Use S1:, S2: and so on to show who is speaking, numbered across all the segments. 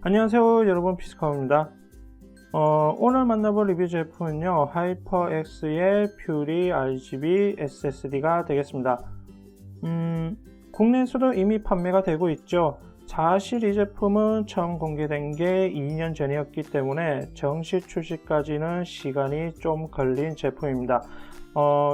S1: 안녕하세요 여러분, 피스카입니다. 오늘 만나볼 리뷰 제품은요, 하이퍼X의 퓨리 RGB SSD가 되겠습니다. 국내에서도 이미 판매가 되고 있죠. 사실 이 제품은 처음 공개된 게 2년 전이었기 때문에 정식 출시까지는 시간이 좀 걸린 제품입니다.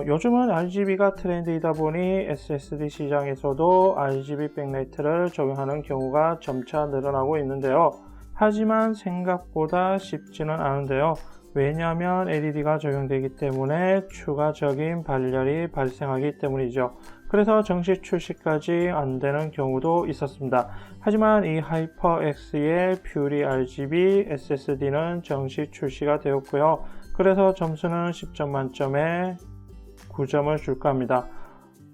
S1: 요즘은 RGB가 트렌드이다 보니 SSD 시장에서도 RGB 백라이트를 적용하는 경우가 점차 늘어나고 있는데요. 하지만 생각보다 쉽지는 않은데요. 왜냐하면 LED가 적용되기 때문에 추가적인 발열이 발생하기 때문이죠. 그래서 정식 출시까지 안 되는 경우도 있었습니다. 하지만 이 하이퍼X의 퓨리 RGB SSD는 정식 출시가 되었고요. 그래서 점수는 10점 만점에 9점을 줄까 합니다.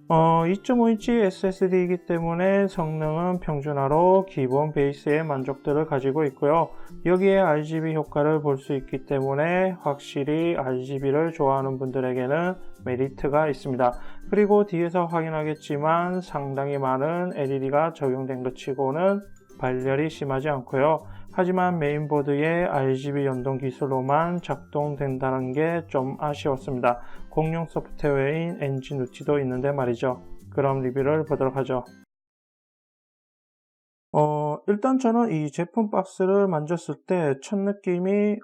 S1: 2.5인치 SSD이기 때문에 성능은 평준화로 기본 베이스의 만족도를 가지고 있고요. 여기에 RGB 효과를 볼 수 있기 때문에 확실히 RGB를 좋아하는 분들에게는 메리트가 있습니다. 그리고 뒤에서 확인하겠지만 상당히 많은 LED가 적용된 것 치고는 발열이 심하지 않고요. 하지만 메인보드에 RGB 연동 기술로만 작동된다는 게 좀 아쉬웠습니다. 공용 소프트웨어인 엔진우티도 있는데 말이죠. 그럼 리뷰를 보도록 하죠. 일단 저는 이 제품 박스를 만졌을 때 첫 느낌이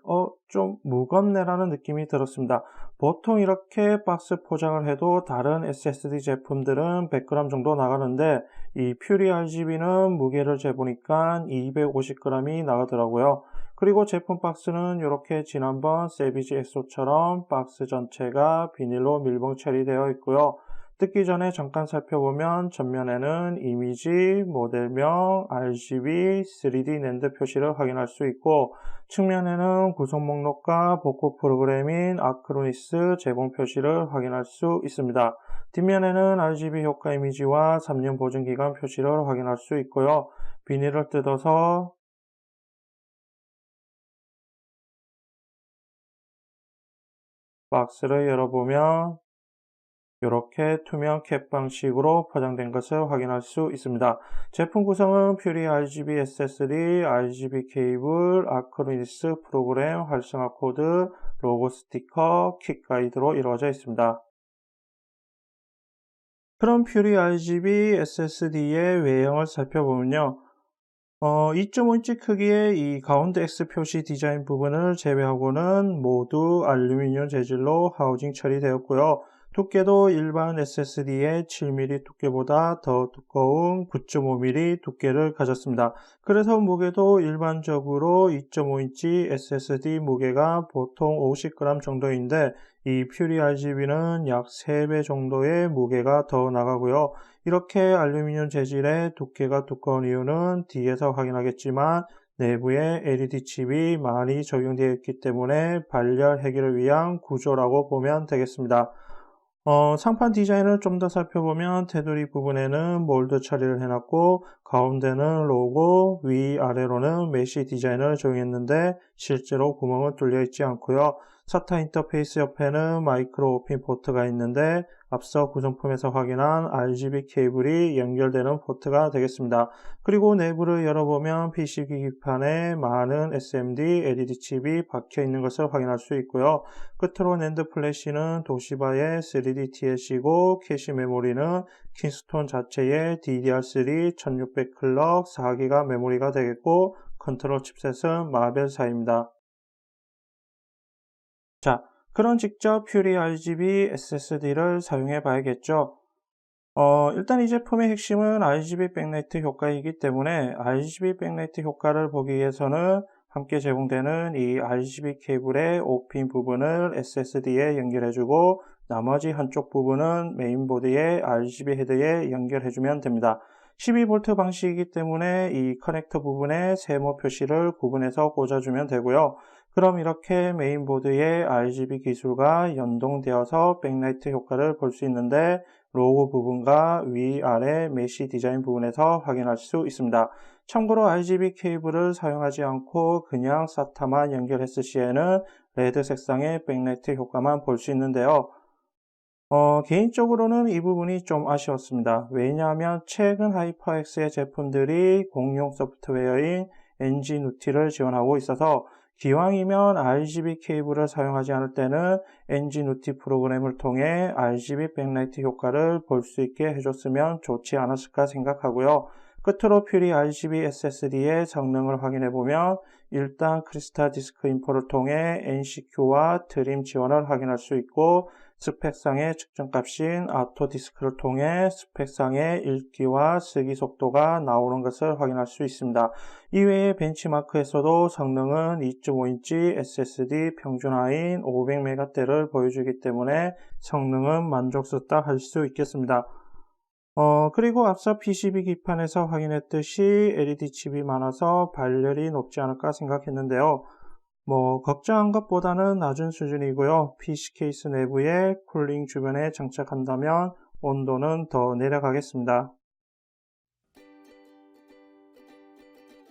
S1: 좀 무겁네라는 느낌이 들었습니다. 보통 이렇게 박스 포장을 해도 다른 SSD 제품들은 100g 정도 나가는데 이 퓨리 RGB는 무게를 재보니까 250g이 나가더라고요. 그리고 제품 박스는 이렇게 지난번 세비지 엑소처럼 박스 전체가 비닐로 밀봉 처리되어 있고요. 뜯기 전에 잠깐 살펴보면 전면에는 이미지, 모델명, RGB, 3D 낸드 표시를 확인할 수 있고 측면에는 구성 목록과 복구 프로그램인 아크로니스 제공 표시를 확인할 수 있습니다. 뒷면에는 RGB 효과 이미지와 3년 보증 기간 표시를 확인할 수 있고요. 비닐을 뜯어서 박스를 열어보면 이렇게 투명 캡 방식으로 포장된 것을 확인할 수 있습니다. 제품 구성은 퓨리 RGB SSD, RGB 케이블, 아크로니스 프로그램, 활성화 코드, 로고 스티커, 킥 가이드로 이루어져 있습니다. 그럼 퓨리 RGB SSD의 외형을 살펴보면요. 2.5인치 크기의 이 가운데 X 표시 디자인 부분을 제외하고는 모두 알루미늄 재질로 하우징 처리되었고요. 두께도 일반 SSD의 7mm 두께보다 더 두꺼운 9.5mm 두께를 가졌습니다. 그래서 무게도 일반적으로 2.5인치 SSD 무게가 보통 50g 정도인데 이 퓨리 RGB는 약 3배 정도의 무게가 더 나가고요. 이렇게 알루미늄 재질의 두께가 두꺼운 이유는 뒤에서 확인하겠지만 내부에 LED 칩이 많이 적용되어 있기 때문에 발열 해결을 위한 구조라고 보면 되겠습니다. 상판 디자인을 좀 더 살펴보면 테두리 부분에는 몰드 처리를 해놨고 가운데는 로고, 위아래로는 메쉬 디자인을 적용했는데 실제로 구멍은 뚫려 있지 않고요. SATA 인터페이스 옆에는 마이크로 오핀 포트가 있는데 앞서 구성품에서 확인한 RGB 케이블이 연결되는 포트가 되겠습니다. 그리고 내부를 열어보면 PC 기기판에 많은 SMD, LED 칩이 박혀 있는 것을 확인할 수 있고요. 끝으로 낸드 플래시는 도시바의 3D TLC고 캐시 메모리는 킹스톤 자체의 DDR3 1600 클럭 4기가 메모리가 되겠고 컨트롤 칩셋은 마벨사입니다. 자, 그럼 직접 퓨리 RGB SSD를 사용해 봐야겠죠. 일단 이 제품의 핵심은 RGB 백라이트 효과이기 때문에 RGB 백라이트 효과를 보기 위해서는 함께 제공되는 이 RGB 케이블의 오핀 부분을 SSD에 연결해주고 나머지 한쪽 부분은 메인보드의 RGB 헤드에 연결해주면 됩니다. 12V 방식이기 때문에 이 커넥터 부분에 세모 표시를 구분해서 꽂아주면 되고요. 그럼 이렇게 메인보드의 RGB 기술과 연동되어서 백라이트 효과를 볼 수 있는데 로고 부분과 위아래 메쉬 디자인 부분에서 확인할 수 있습니다. 참고로 RGB 케이블을 사용하지 않고 그냥 SATA만 연결했을 시에는 레드 색상의 백라이트 효과만 볼 수 있는데요. 개인적으로는 이 부분이 좀 아쉬웠습니다. 왜냐하면 최근 하이퍼X의 제품들이 공용 소프트웨어인 NG 누티를 지원하고 있어서 기왕이면 RGB 케이블을 사용하지 않을 때는 NG 누티 프로그램을 통해 RGB 백라이트 효과를 볼 수 있게 해줬으면 좋지 않았을까 생각하고요. 끝으로 퓨리 RGB SSD의 성능을 확인해보면 일단 크리스탈 디스크 인포를 통해 NCQ와 트림 지원을 확인할 수 있고 스펙상의 측정값인 아토 디스크를 통해 스펙상의 읽기와 쓰기 속도가 나오는 것을 확인할 수 있습니다. 이외에 벤치마크에서도 성능은 2.5인치 SSD 평준화인 500MHz를 보여주기 때문에 성능은 만족스럽다 할 수 있겠습니다. 그리고 앞서 PCB 기판에서 확인했듯이 LED 칩이 많아서 발열이 높지 않을까 생각했는데요. 걱정한 것보다는 낮은 수준이고요. PC 케이스 내부에 쿨링 주변에 장착한다면 온도는 더 내려가겠습니다.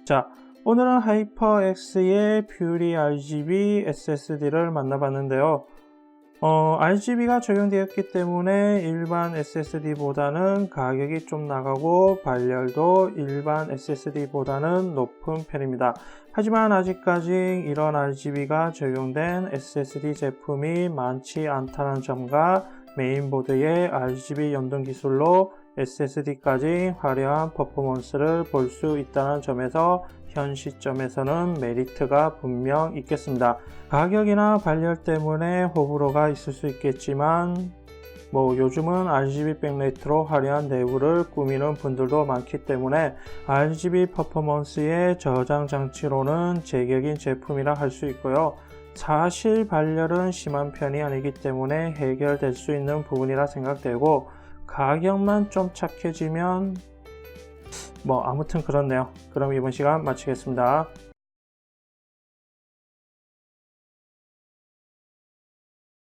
S1: 자, 오늘은 하이퍼X의 퓨리 RGB SSD를 만나봤는데요. RGB가 적용되었기 때문에 일반 SSD보다는 가격이 좀 나가고 발열도 일반 SSD보다는 높은 편입니다. 하지만 아직까지 이런 RGB가 적용된 SSD 제품이 많지 않다는 점과 메인보드의 RGB 연동 기술로 SSD까지 화려한 퍼포먼스를 볼 수 있다는 점에서 현 시점에서는 메리트가 분명 있겠습니다. 가격이나 발열 때문에 호불호가 있을 수 있겠지만 요즘은 RGB 백라이트로 화려한 내부를 꾸미는 분들도 많기 때문에 RGB 퍼포먼스의 저장 장치로는 제격인 제품이라 할 수 있고요. 사실 발열은 심한 편이 아니기 때문에 해결될 수 있는 부분이라 생각되고 가격만 좀 착해지면 아무튼 그렇네요. 그럼 이번 시간 마치겠습니다.